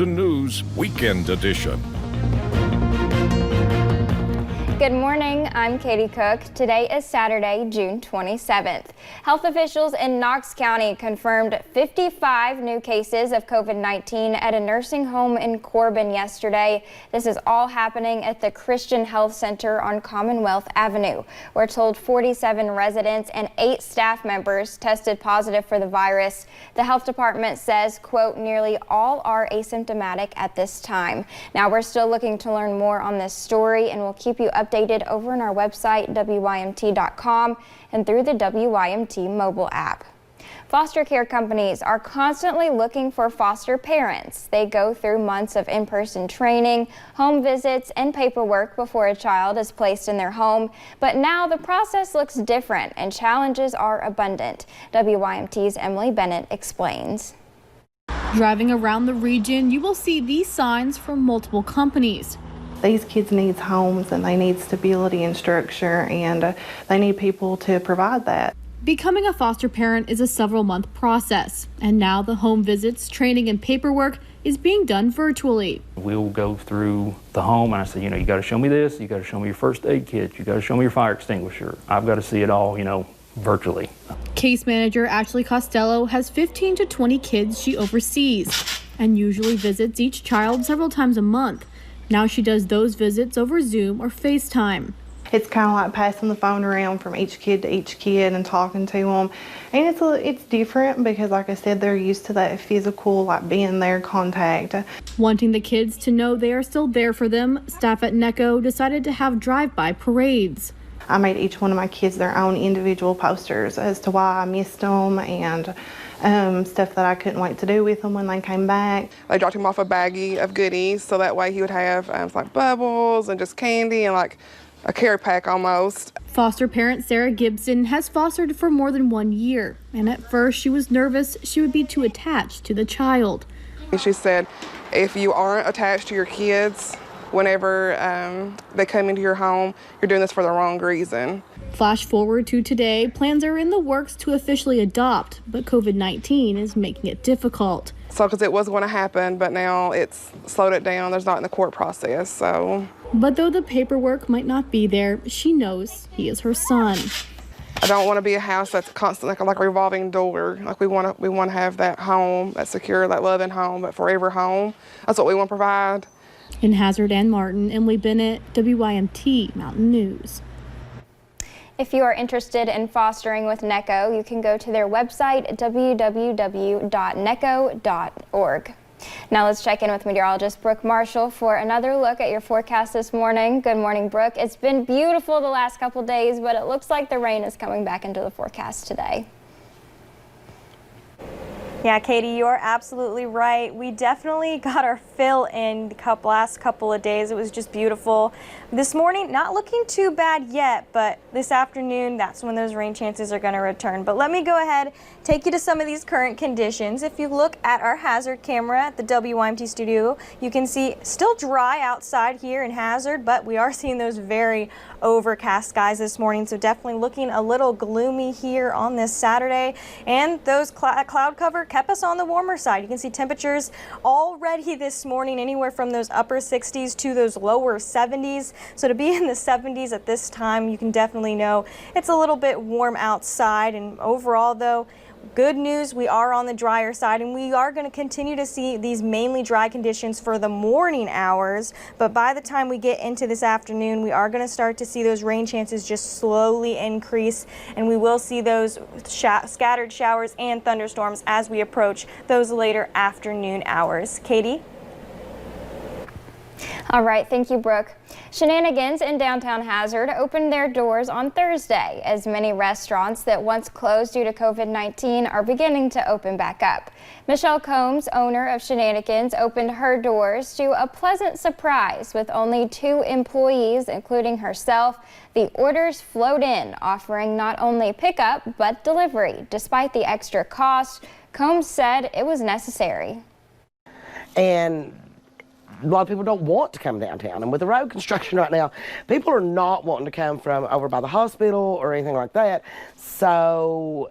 The News Weekend Edition. Good morning, I'm Katie Cook. Today is Saturday, June 27th. Health officials in Knox County confirmed 55 new cases of COVID-19 at a nursing home in Corbin yesterday. This is all happening at the Christian Health Center on Commonwealth Avenue. We're told 47 residents and 8 staff members tested positive for the virus. The health department says, quote, nearly all are asymptomatic at this time. Now we're still looking to learn more on this story, and we'll keep you updated over on our website, WYMT.com, and through the WYMT mobile app. Foster care companies are constantly looking for foster parents. They go through months of in-person training, home visits, and paperwork before a child is placed in their home. But now the process looks different and challenges are abundant. WYMT's Emily Bennett explains. Driving around the region, you will see these signs from multiple companies. These kids need homes and they need stability and structure, and they need people to provide that. Becoming a foster parent is a several-month process, and now the home visits, training, and paperwork is being done virtually. We'll go through the home and I say, you got to show me this, you got to show me your first aid kit, you got to show me your fire extinguisher. I've got to see it all, virtually. Case manager Ashley Costello has 15 to 20 kids she oversees and usually visits each child several times a month. Now she does those visits over Zoom or FaceTime. It's kind of like passing the phone around from each kid to each kid and talking to them. And it's different because, like I said, they're used to that physical, like being there, contact. Wanting the kids to know they are still there for them, staff at NECO decided to have drive-by parades. I made each one of my kids their own individual posters as to why I missed them and stuff that I couldn't wait to do with them when they came back. They dropped him off a baggie of goodies so that way he would have like bubbles and just candy and like a care pack almost. Foster parent Sarah Gibson has fostered for more than 1 year, and at first she was nervous she would be too attached to the child. She said, if you aren't attached to your kids whenever they come into your home, you're doing this for the wrong reason. Flash forward to today, plans are in the works to officially adopt, but COVID-19 is making it difficult. So, because it was going to happen, but now it's slowed it down. There's not in the court process, so. But though the paperwork might not be there, she knows he is her son. I don't want to be a house that's constantly like a revolving door. Like we want to have that home, that secure, that loving home, that forever home. That's what we want to provide. In Hazard and Martin, Emily Bennett, WYMT Mountain News. If you are interested in fostering with NECO, you can go to their website, www.neco.org. Now let's check in with meteorologist Brooke Marshall for another look at your forecast this morning. Good morning, Brooke. It's been beautiful the last couple days, but it looks like the rain is coming back into the forecast today. Yeah, Katie, you are absolutely right. We definitely got our fill in the last couple of days. It was just beautiful. This morning, not looking too bad yet, but this afternoon, that's when those rain chances are going to return. But let me go ahead, take you to some of these current conditions. If you look at our Hazard camera at the WYMT studio, you can see still dry outside here in Hazard, but we are seeing those very overcast skies this morning. So definitely looking a little gloomy here on this Saturday. And those cloud cover kept us on the warmer side. You can see temperatures already this morning anywhere from those upper 60s to those lower 70s. So to be in the 70s at this time, you can definitely know it's a little bit warm outside. And overall though, good news, we are on the drier side and we are going to continue to see these mainly dry conditions for the morning hours. But by the time we get into this afternoon, we are going to start to see those rain chances just slowly increase, and we will see those scattered showers and thunderstorms as we approach those later afternoon hours. Katie? All right, thank you, Brooke. Shenanigans in downtown Hazard opened their doors on Thursday as many restaurants that once closed due to COVID-19 are beginning to open back up. Michelle Combs, owner of Shenanigans, opened her doors to a pleasant surprise with only 2 employees, including herself. The orders flowed in, offering not only pickup but delivery. Despite the extra cost, Combs said it was necessary. And a lot of people don't want to come downtown, and with the road construction right now, people are not wanting to come from over by the hospital or anything like that. So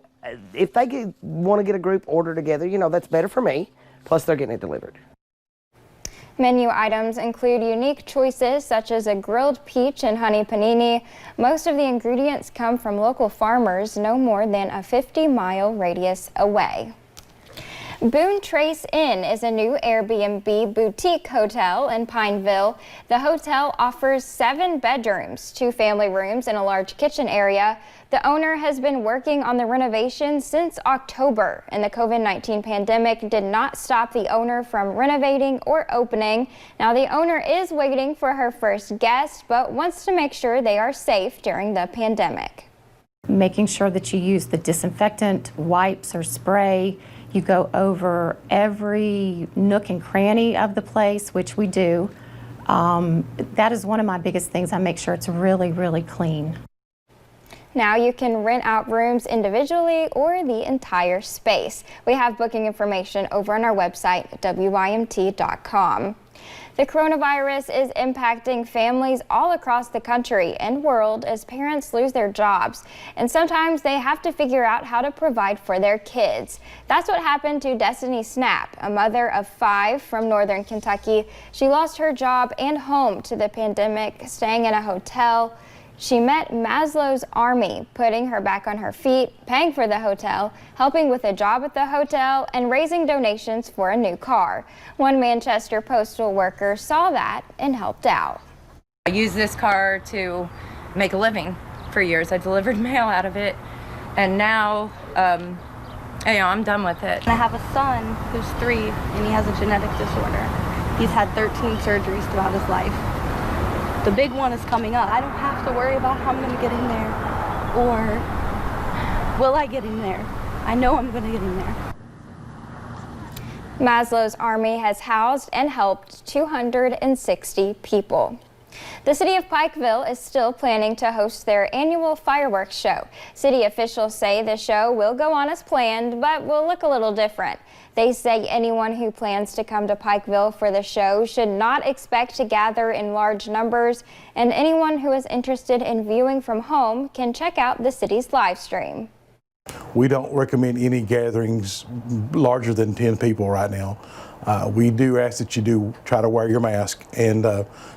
if they want to get a group order together, that's better for me, plus they're getting it delivered. Menu items include unique choices such as a grilled peach and honey panini. Most of the ingredients come from local farmers no more than a 50-mile radius away. Boone Trace Inn is a new Airbnb boutique hotel in Pineville. The hotel offers 7 bedrooms, 2 family rooms, and a large kitchen area. The owner has been working on the renovation since October, and the COVID-19 pandemic did not stop the owner from renovating or opening. Now, the owner is waiting for her first guest, but wants to make sure they are safe during the pandemic. Making sure that you use the disinfectant, wipes, or spray. You go over every nook and cranny of the place, which we do. That is one of my biggest things. I make sure it's really, really clean. Now you can rent out rooms individually or the entire space. We have booking information over on our website, WYMT.com. The coronavirus is impacting families all across the country and world as parents lose their jobs. And sometimes they have to figure out how to provide for their kids. That's what happened to Destiny Snap, a mother of 5 from northern Kentucky. She lost her job and home to the pandemic, staying in a hotel. She met Maslows Army, putting her back on her feet, paying for the hotel, helping with a job at the hotel, and raising donations for a new car. One Manchester postal worker saw that and helped out. I used this car to make a living for years. I delivered mail out of it, and now I'm done with it. I have a son who's 3, and he has a genetic disorder. He's had 13 surgeries throughout his life. The big one is coming up. I don't have to worry about how I'm going to get in there, or will I get in there. I know I'm going to get in there. Maslow's Army has housed and helped 260 people. The city of Pikeville is still planning to host their annual fireworks show. City officials say the show will go on as planned, but will look a little different. They say anyone who plans to come to Pikeville for the show should not expect to gather in large numbers, and anyone who is interested in viewing from home can check out the city's live stream. We don't recommend any gatherings larger than 10 people right now. We do ask that you do try to wear your mask and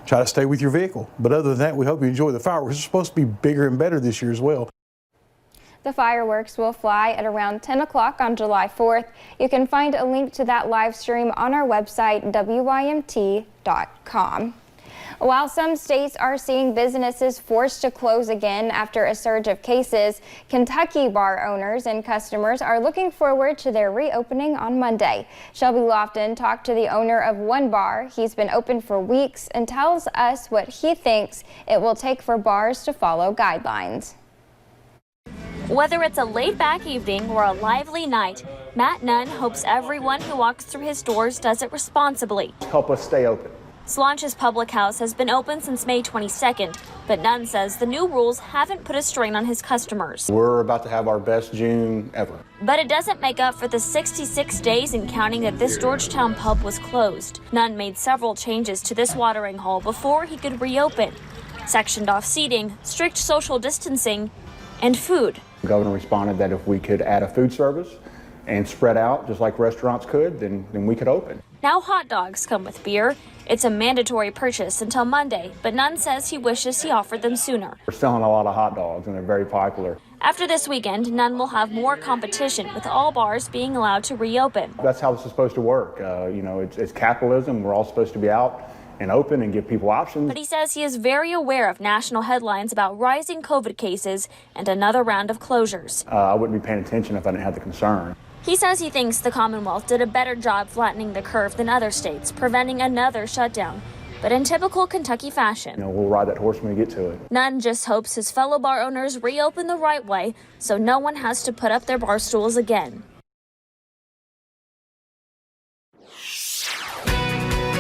try to stay with your vehicle. But other than that, we hope you enjoy the fireworks. It's supposed to be bigger and better this year as well. The fireworks will fly at around 10 o'clock on July 4th. You can find a link to that live stream on our website, WYMT.com. While some states are seeing businesses forced to close again after a surge of cases, Kentucky bar owners and customers are looking forward to their reopening on Monday. Shelby Lofton talked to the owner of one bar. He's been open for weeks and tells us what he thinks it will take for bars to follow guidelines. Whether it's a laid-back evening or a lively night, Matt Nunn hopes everyone who walks through his doors does it responsibly. Help us stay open. Slaunch's Public House has been open since May 22nd, but Nunn says the new rules haven't put a strain on his customers. We're about to have our best June ever. But it doesn't make up for the 66 days and counting that this Georgetown pub was closed. Nunn made several changes to this watering hole before he could reopen. Sectioned off seating, strict social distancing, and food. The governor responded that if we could add a food service and spread out just like restaurants could, then we could open. Now hot dogs come with beer. It's a mandatory purchase until Monday, but Nunn says he wishes he offered them sooner. We're selling a lot of hot dogs and they're very popular. After this weekend, Nunn will have more competition with all bars being allowed to reopen. That's how this is supposed to work. It's capitalism. We're all supposed to be out and open and give people options. But he says he is very aware of national headlines about rising COVID cases and another round of closures. I wouldn't be paying attention if I didn't have the concern. He says he thinks the Commonwealth did a better job flattening the curve than other states, preventing another shutdown. But in typical Kentucky fashion, we'll ride that horse when we get to it. Nunn just hopes his fellow bar owners reopen the right way so no one has to put up their bar stools again.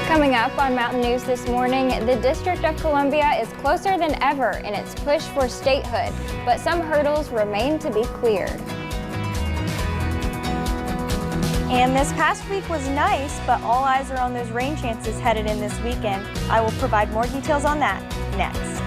Coming up on Mountain News this morning, the District of Columbia is closer than ever in its push for statehood, but some hurdles remain to be cleared. And this past week was nice, but all eyes are on those rain chances headed in this weekend. I will provide more details on that next.